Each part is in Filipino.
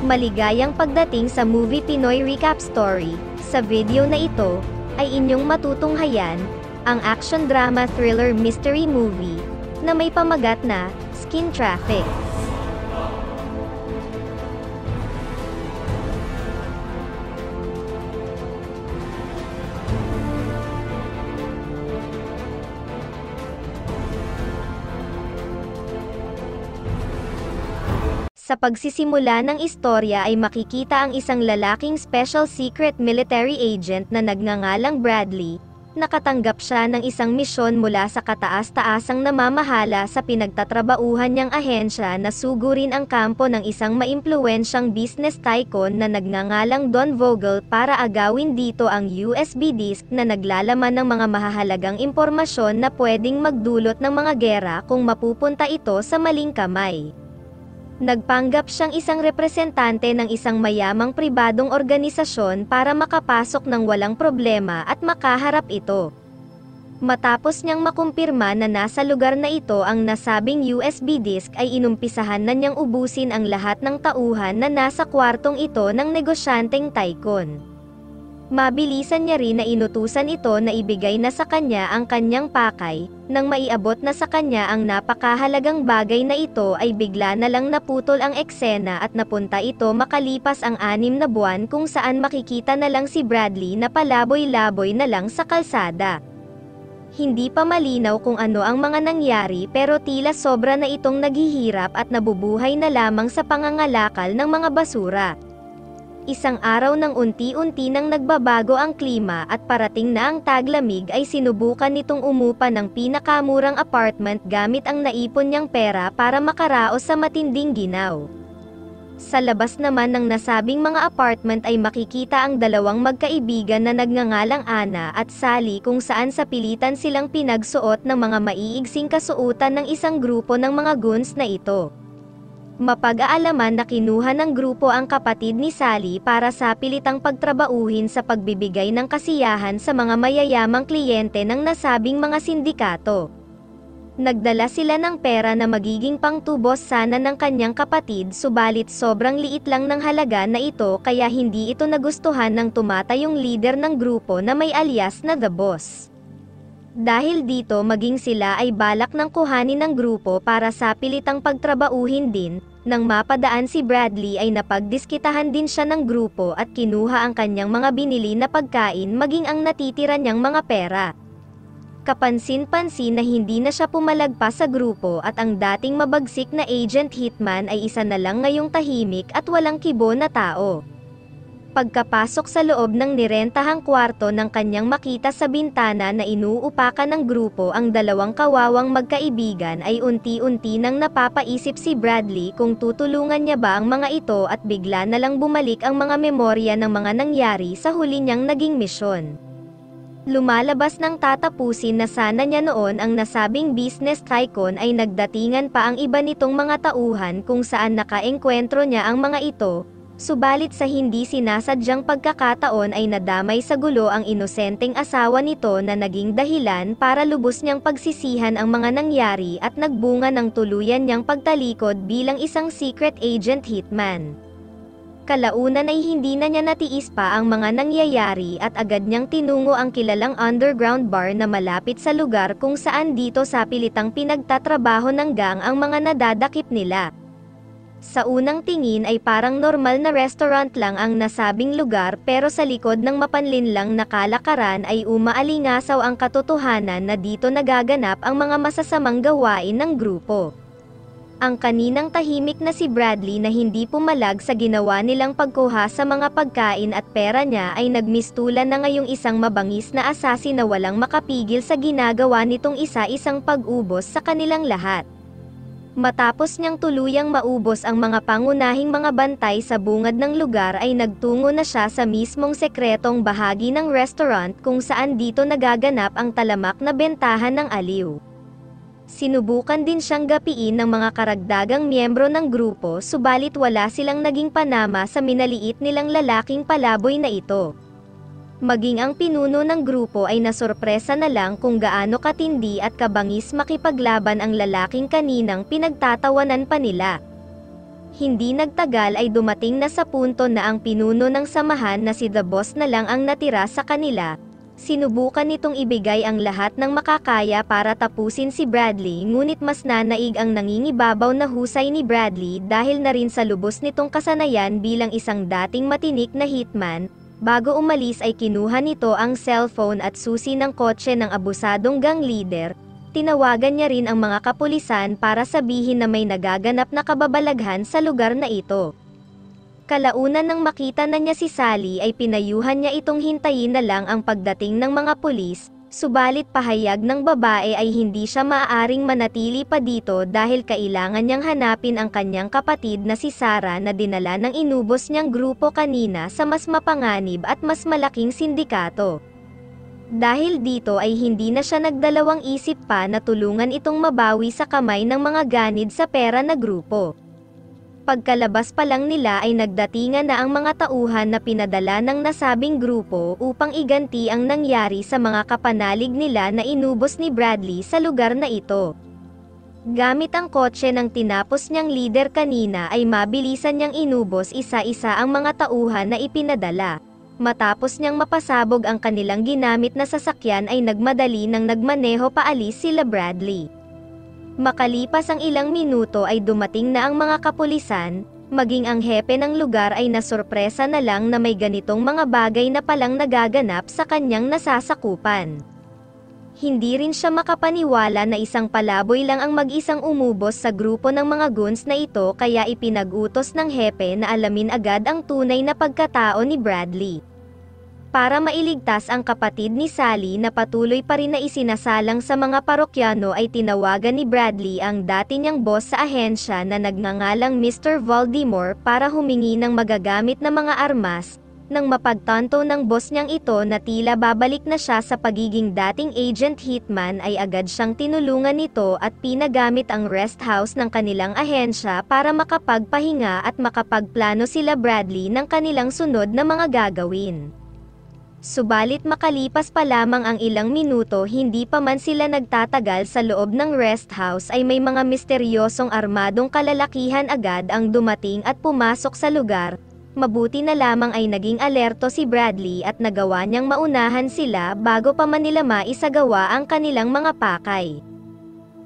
Maligayang pagdating sa Movie Pinoy Recap Story. Sa video na ito, ay inyong matutunghayan, ang action drama thriller mystery movie, na may pamagat na, Skin Traffic. Sa pagsisimula ng istorya ay makikita ang isang lalaking special secret military agent na nagngangalang Bradley. Nakatanggap siya ng isang misyon mula sa kataas-taasang namamahala sa pinagtatrabauhan niyang ahensya na sugurin ang kampo ng isang maimpluwensyang business tycoon na nagngangalang Don Vogel para agawin dito ang USB disk na naglalaman ng mga mahahalagang impormasyon na pwedeng magdulot ng mga gera kung mapupunta ito sa maling kamay. Nagpanggap siyang isang representante ng isang mayamang pribadong organisasyon para makapasok ng walang problema at makaharap ito. Matapos niyang makumpirma na nasa lugar na ito ang nasabing USB disk ay inumpisahan na niyang ubusin ang lahat ng tauhan na nasa kwartong ito ng negosyanteng tycoon. Mabilisan niya rin na inutusan ito na ibigay na sa kanya ang kanyang pakay. Nang maiabot na sa kanya ang napakahalagang bagay na ito ay bigla na lang naputol ang eksena at napunta ito makalipas ang 6 na buwan kung saan makikita na lang si Bradley na palaboy-laboy na lang sa kalsada. Hindi pa malinaw kung ano ang mga nangyari pero tila sobra na itong naghihirap at nabubuhay na lamang sa pangangalakal ng mga basura. Isang araw nang unti-unti nang nagbabago ang klima at parating na ang taglamig ay sinubukan nitong umupa ng pinakamurang apartment gamit ang naipon niyang pera para makaraos sa matinding ginaw. Sa labas naman ng nasabing mga apartment ay makikita ang dalawang magkaibigan na nagngangalang Ana at Sally kung saan sa pilitan silang pinagsuot ng mga maiigsing kasuotan ng isang grupo ng mga goons na ito. Mapag-aalaman na kinuha ng grupo ang kapatid ni Sally para sa pilitang pagtrabauhin sa pagbibigay ng kasiyahan sa mga mayayamang kliyente ng nasabing mga sindikato. Nagdala sila ng pera na magiging pangtubos sana ng kanyang kapatid subalit sobrang liit lang ng halaga na ito kaya hindi ito nagustuhan ng tumatayong leader ng grupo na may alias na The Boss. Dahil dito maging sila ay balak ng kuhanin ng grupo para sa pilitang pagtrabauhin din. Nang mapadaan si Bradley ay napagdiskitahan din siya ng grupo at kinuha ang kanyang mga binili na pagkain maging ang natitira niyang mga pera. Kapansin-pansin na hindi na siya pumalagpas sa grupo at ang dating mabagsik na agent hitman ay isa na lang ngayong tahimik at walang kibo na tao. Pagkapasok sa loob ng nirentahang kwarto ng kanyang makita sa bintana na inuupakan ng grupo ang dalawang kawawang magkaibigan ay unti-unti nang napapaisip si Bradley kung tutulungan niya ba ang mga ito at bigla na lang bumalik ang mga memorya ng mga nangyari sa huli niyang naging misyon. Lumalabas ng tatapusin na sana niya noon ang nasabing business tycoon ay nagdatingan pa ang iba nitong mga tauhan kung saan nakaengkwentro niya ang mga ito. Subalit sa hindi sinasadyang pagkakataon ay nadamay sa gulo ang inosenteng asawa nito na naging dahilan para lubos niyang pagsisihan ang mga nangyari at nagbunga ng tuluyan niyang pagtalikod bilang isang secret agent hitman. Kalaunan ay hindi na niya natiis pa ang mga nangyayari at agad niyang tinungo ang kilalang underground bar na malapit sa lugar kung saan dito sa pilitang pinagtatrabaho ng gang ang mga nadadakip nila. Sa unang tingin ay parang normal na restaurant lang ang nasabing lugar pero sa likod ng mapanlinlang na kalakaran ay umaalingasaw ang katotohanan na dito nagaganap ang mga masasamang gawain ng grupo. Ang kaninang tahimik na si Bradley na hindi pumalag sa ginawa nilang pagkuha sa mga pagkain at pera niya ay nagmistulan na ngayong isang mabangis na assassin na walang makapigil sa ginagawa nitong isa-isang pag-ubos sa kanilang lahat. Matapos niyang tuluyang maubos ang mga pangunahing mga bantay sa bungad ng lugar ay nagtungo na siya sa mismong sekretong bahagi ng restaurant kung saan dito nagaganap ang talamak na bentahan ng aliw. Sinubukan din siyang gapiin ng mga karagdagang miyembro ng grupo subalit wala silang naging panama sa minaliit nilang lalaking palaboy na ito. Maging ang pinuno ng grupo ay nasorpresa na lang kung gaano katindi at kabangis makipaglaban ang lalaking kaninang pinagtatawanan pa nila. Hindi nagtagal ay dumating na sa punto na ang pinuno ng samahan na si The Boss na lang ang natira sa kanila. Sinubukan nitong ibigay ang lahat ng makakaya para tapusin si Bradley, ngunit mas nanaig ang nangingibabaw na husay ni Bradley dahil na rin sa lubos nitong kasanayan bilang isang dating matinik na hitman. Bago umalis ay kinuha nito ang cellphone at susi ng kotse ng abusadong gang leader. Tinawagan niya rin ang mga kapulisan para sabihin na may nagaganap na kababalaghan sa lugar na ito. Kalaunan nang makita na niya si Sally ay pinayuhan niya itong hintayin na lang ang pagdating ng mga pulis, subalit pahayag ng babae ay hindi siya maaaring manatili pa dito dahil kailangan niyang hanapin ang kanyang kapatid na si Sarah na dinala ng inubos niyang grupo kanina sa mas mapanganib at mas malaking sindikato. Dahil dito ay hindi na siya nagdalawang isip pa na tulungan itong mabawi sa kamay ng mga ganid sa pera na grupo. Pagkalabas pa lang nila ay nagdatingan na ang mga tauhan na pinadala ng nasabing grupo upang iganti ang nangyari sa mga kapanalig nila na inubos ni Bradley sa lugar na ito. Gamit ang kotse ng tinapos niyang leader kanina ay mabilisan niyang inubos isa-isa ang mga tauhan na ipinadala. Matapos niyang mapasabog ang kanilang ginamit na sasakyan ay nagmadali nang nagmaneho paalis sila Bradley. Makalipas ang ilang minuto ay dumating na ang mga kapulisan, maging ang hepe ng lugar ay nasurpresa na lang na may ganitong mga bagay na palang nagaganap sa kanyang nasasakupan. Hindi rin siya makapaniwala na isang palaboy lang ang mag-isang umubos sa grupo ng mga goons na ito kaya ipinag-utos ng hepe na alamin agad ang tunay na pagkatao ni Bradley. Para mailigtas ang kapatid ni Sally na patuloy pa rin na isinasalang sa mga parokyano ay tinawagan ni Bradley ang dati niyang boss sa ahensya na nagngangalang Mr. Voldemort para humingi ng magagamit na mga armas. Nang mapagtanto ng boss niyang ito na tila babalik na siya sa pagiging dating agent hitman ay agad siyang tinulungan nito at pinagamit ang rest house ng kanilang ahensya para makapagpahinga at makapagplano sila Bradley ng kanilang sunod na mga gagawin. Subalit makalipas pa lamang ang ilang minuto hindi pa man sila nagtatagal sa loob ng rest house ay may mga misteryosong armadong kalalakihan agad ang dumating at pumasok sa lugar. Mabuti na lamang ay naging alerto si Bradley at nagawa niyang maunahan sila bago pa man nila maisagawa ang kanilang mga pakay.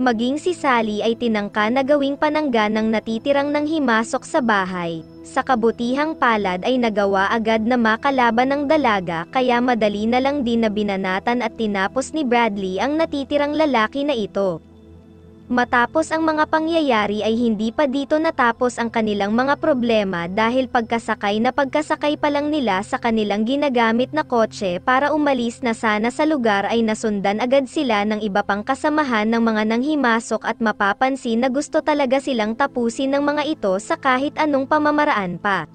Maging si Sally ay tinangka na gawing panangga ng natitirang nang himasok sa bahay. Sa kabutihang palad ay nagawa agad na makalaban ng dalaga kaya madali na lang din na binanatan at tinapos ni Bradley ang natitirang lalaki na ito. Matapos ang mga pangyayari ay hindi pa dito natapos ang kanilang mga problema dahil pagkasakay pa lang nila sa kanilang ginagamit na kotse para umalis na sana sa lugar ay nasundan agad sila ng iba pang kasamahan ng mga nanghimasok at mapapansin na gusto talaga silang tapusin ng mga ito sa kahit anong pamamaraan pa.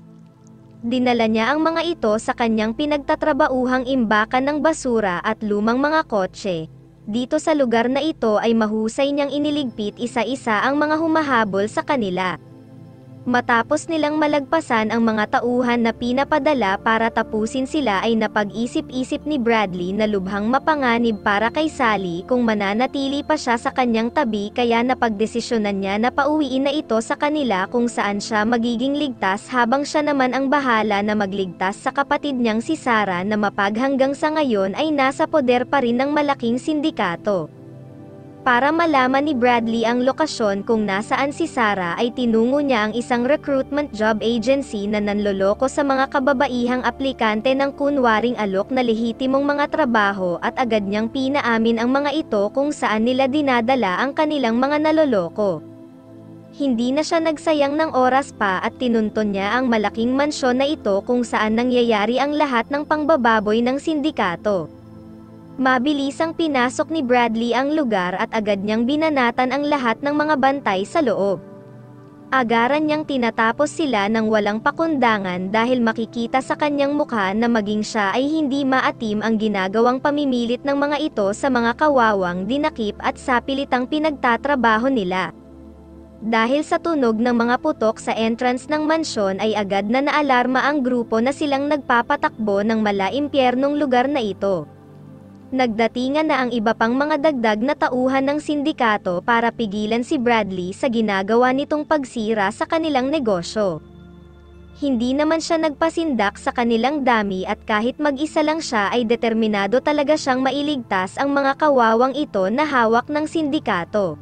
Dinala niya ang mga ito sa kanyang pinagtatrabauhang imbakan ng basura at lumang mga kotse. Dito sa lugar na ito ay mahusay niyang iniligpit isa-isa ang mga humahabol sa kanila. Matapos nilang malagpasan ang mga tauhan na pinapadala para tapusin sila ay napag-isip-isip ni Bradley na lubhang mapanganib para kay Sally kung mananatili pa siya sa kanyang tabi kaya napagdesisyonan niya na pauwiin na ito sa kanila kung saan siya magiging ligtas habang siya naman ang bahala na magligtas sa kapatid niyang si Sarah na mapaghanggang sa ngayon ay nasa poder pa rin ng malaking sindikato. Para malaman ni Bradley ang lokasyon kung nasaan si Sarah ay tinungo niya ang isang recruitment job agency na nanloloko sa mga kababaihang aplikante ng kunwaring alok na lehitimong mga trabaho at agad niyang pinaamin ang mga ito kung saan nila dinadala ang kanilang mga naloloko. Hindi na siya nagsayang ng oras pa at tinunton niya ang malaking mansyon na ito kung saan nangyayari ang lahat ng pangbababoy ng sindikato. Mabilisang pinasok ni Bradley ang lugar at agad niyang binanatan ang lahat ng mga bantay sa loob. Agaran niyang tinatapos sila ng walang pakundangan dahil makikita sa kanyang mukha na maging siya ay hindi maatim ang ginagawang pamimilit ng mga ito sa mga kawawang dinakip at sapilitang pinagtatrabaho nila. Dahil sa tunog ng mga putok sa entrance ng mansyon ay agad na naalarma ang grupo na silang nagpapatakbo ng malaimpyernong lugar na ito. Nagdatingan na ang iba pang mga dagdag na tauhan ng sindikato para pigilan si Bradley sa ginagawa nitong pagsira sa kanilang negosyo. Hindi naman siya nagpasindak sa kanilang dami at kahit mag-isa lang siya ay determinado talaga siyang mailigtas ang mga kawawang ito na hawak ng sindikato.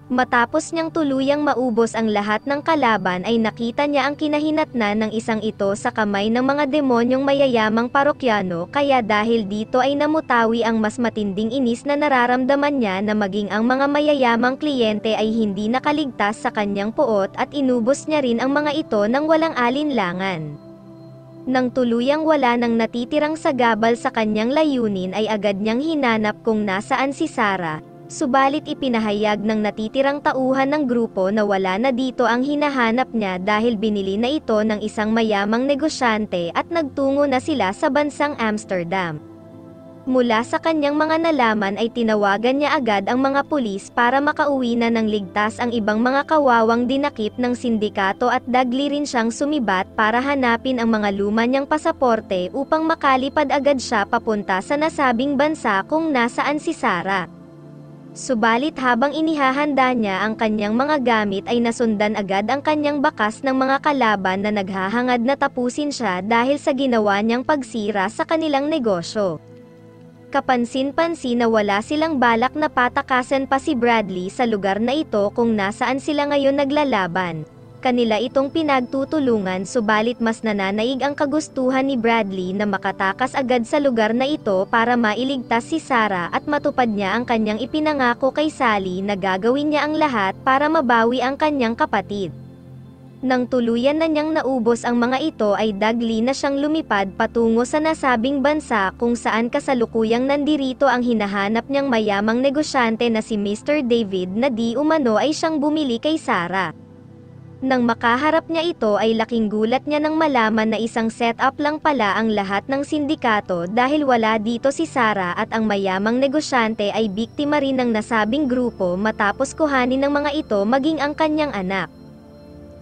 Matapos niyang tuluyang maubos ang lahat ng kalaban ay nakita niya ang kinahinatnan ng isang ito sa kamay ng mga demonyong mayayamang parokyano, kaya dahil dito ay namutawi ang mas matinding inis na nararamdaman niya na maging ang mga mayayamang kliyente ay hindi nakaligtas sa kanyang puot at inubos niya rin ang mga ito nang walang alinlangan. Nang tuluyang wala nang natitirang sagabal sa kanyang layunin ay agad niyang hinanap kung nasaan si Sarah. Subalit ipinahayag ng natitirang tauhan ng grupo na wala na dito ang hinahanap niya dahil binili na ito ng isang mayamang negosyante at nagtungo na sila sa bansang Amsterdam. Mula sa kanyang mga nalaman ay tinawagan niya agad ang mga pulis para makauwi na ng ligtas ang ibang mga kawawang dinakip ng sindikato at dagli rin siyang sumibat para hanapin ang mga luma niyang pasaporte upang makalipad agad siya papunta sa nasabing bansa kung nasaan si Sarah. Subalit habang inihahanda niya ang kanyang mga gamit ay nasundan agad ang kanyang bakas ng mga kalaban na naghahangad na tapusin siya dahil sa ginawa niyang pagsira sa kanilang negosyo. Kapansin-pansin na wala silang balak na patakasan pa si Bradley sa lugar na ito kung nasaan sila ngayon naglalaban. Kanila itong pinagtutulungan subalit mas nananaig ang kagustuhan ni Bradley na makatakas agad sa lugar na ito para mailigtas si Sarah at matupad niya ang kanyang ipinangako kay Sally na gagawin niya ang lahat para mabawi ang kanyang kapatid. Nang tuluyan na niyang naubos ang mga ito ay dagli na siyang lumipad patungo sa nasabing bansa kung saan kasalukuyang nandirito ang hinahanap niyang mayamang negosyante na si Mr. David na di umano ay siyang bumili kay Sarah. Nang makaharap niya ito ay laking gulat niya nang malaman na isang setup lang pala ang lahat ng sindikato dahil wala dito si Sarah at ang mayamang negosyante ay biktima rin ng nasabing grupo matapos kuhanin ng mga ito maging ang kanyang anak.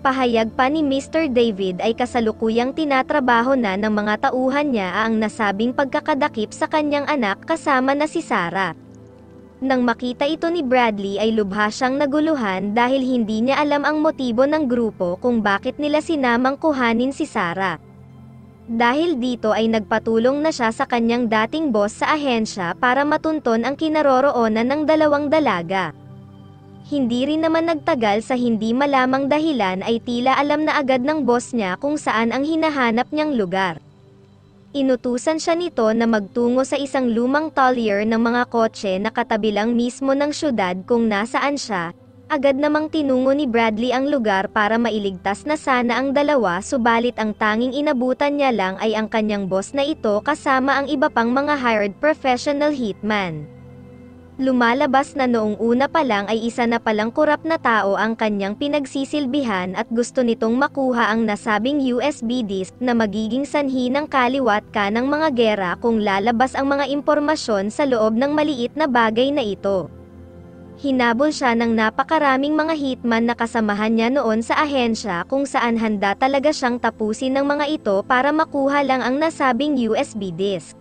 Pahayag pa ni Mr. David ay kasalukuyang tinatrabaho na ng mga tauhan niya ang nasabing pagkakadakip sa kanyang anak kasama na si Sarah. Nang makita ito ni Bradley ay lubha siyang naguluhan dahil hindi niya alam ang motibo ng grupo kung bakit nila sinamang kuhanin si Sarah. Dahil dito ay nagpatulong na siya sa kanyang dating boss sa ahensya para matunton ang kinaroroonan ng dalawang dalaga. Hindi rin naman nagtagal sa hindi malamang dahilan ay tila alam na agad ng boss niya kung saan ang hinahanap niyang lugar. Inutusan siya nito na magtungo sa isang lumang talyer ng mga kotse na katabi lang mismo ng syudad kung nasaan siya. Agad namang tinungo ni Bradley ang lugar para mailigtas na sana ang dalawa subalit ang tanging inabutan niya lang ay ang kanyang boss na ito kasama ang iba pang mga hired professional hitman. Lumalabas na noong una pa lang ay isa na palang kurap na tao ang kanyang pinagsisilbihan at gusto nitong makuha ang nasabing USB disk na magiging sanhi ng kaliwat ka ng mga gera kung lalabas ang mga impormasyon sa loob ng maliit na bagay na ito. Hinabol siya ng napakaraming mga hitman na kasamahan niya noon sa ahensya kung saan handa talaga siyang tapusin ng mga ito para makuha lang ang nasabing USB disk.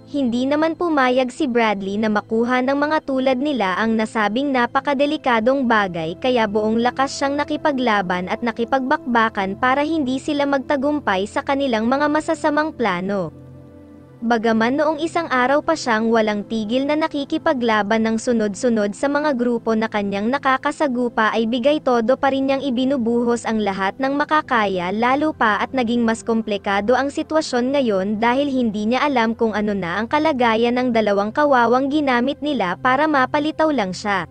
Hindi naman pumayag si Bradley na makuha ng mga tulad nila ang nasabing napakadelikadong bagay kaya buong lakas siyang nakipaglaban at nakipagbakbakan para hindi sila magtagumpay sa kanilang mga masasamang plano. Bagaman noong isang araw pa siyang walang tigil na nakikipaglaban ng sunod-sunod sa mga grupo na kanyang nakakasagupa ay bigay todo pa rin niyang ibinubuhos ang lahat ng makakaya lalo pa at naging mas komplikado ang sitwasyon ngayon dahil hindi niya alam kung ano na ang kalagayan ng dalawang kawawang ginamit nila para mapalitaw lang siya.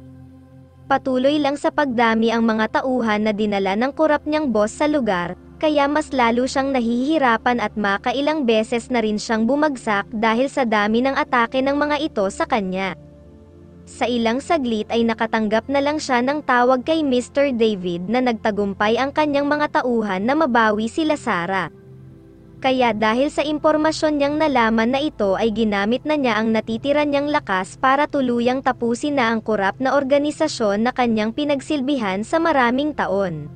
Patuloy lang sa pagdami ang mga tauhan na dinala ng kurap niyang boss sa lugar, kaya mas lalo siyang nahihirapan at makailang beses na rin siyang bumagsak dahil sa dami ng atake ng mga ito sa kanya. Sa ilang saglit ay nakatanggap na lang siya ng tawag kay Mr. David na nagtagumpay ang kanyang mga tauhan na mabawi sila Sarah. Kaya dahil sa impormasyon niyang nalaman na ito ay ginamit na niya ang natitira niyang lakas para tuluyang tapusin na ang kurap na organisasyon na kanyang pinagsilbihan sa maraming taon.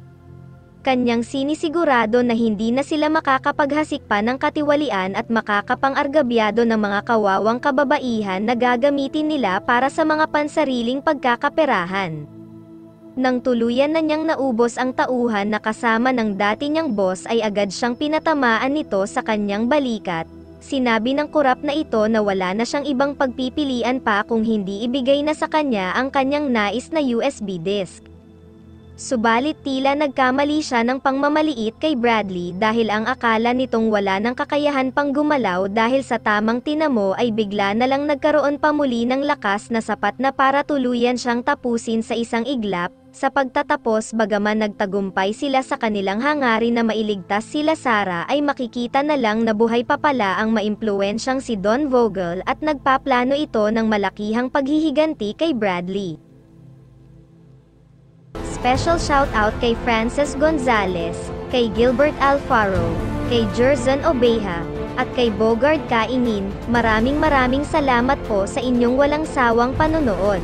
kanyang sinisigurado na hindi na sila makakapaghasik pa ng katiwalian at makakapang-argabyado ng mga kawawang kababaihan na gagamitin nila para sa mga pansariling pagkakaperahan. Nang tuluyan na niyang naubos ang tauhan na kasama ng dati niyang boss ay agad siyang pinatamaan nito sa kanyang balikat. Sinabi ng kurap na ito na wala na siyang ibang pagpipilian pa kung hindi ibigay na sa kanya ang kanyang nais na USB disk. Subalit tila nagkamali siya ng pangmamaliit kay Bradley dahil ang akala nitong wala ng kakayahan pang gumalaw dahil sa tamang tinamo ay bigla na lang nagkaroon pa muli ng lakas na sapat na para tuluyan siyang tapusin sa isang iglap. Sa pagtatapos bagaman nagtagumpay sila sa kanilang hangarin na mailigtas sila Sarah ay makikita na lang na buhay pa pala ang maimpluwensyang si Don Vogel at nagpaplano ito ng malakihang paghihiganti kay Bradley. Special shoutout kay Frances Gonzalez, kay Gilbert Alfaro, kay Jerzon Obeja, at kay Bogard Kainin. Maraming salamat po sa inyong walang sawang panonood.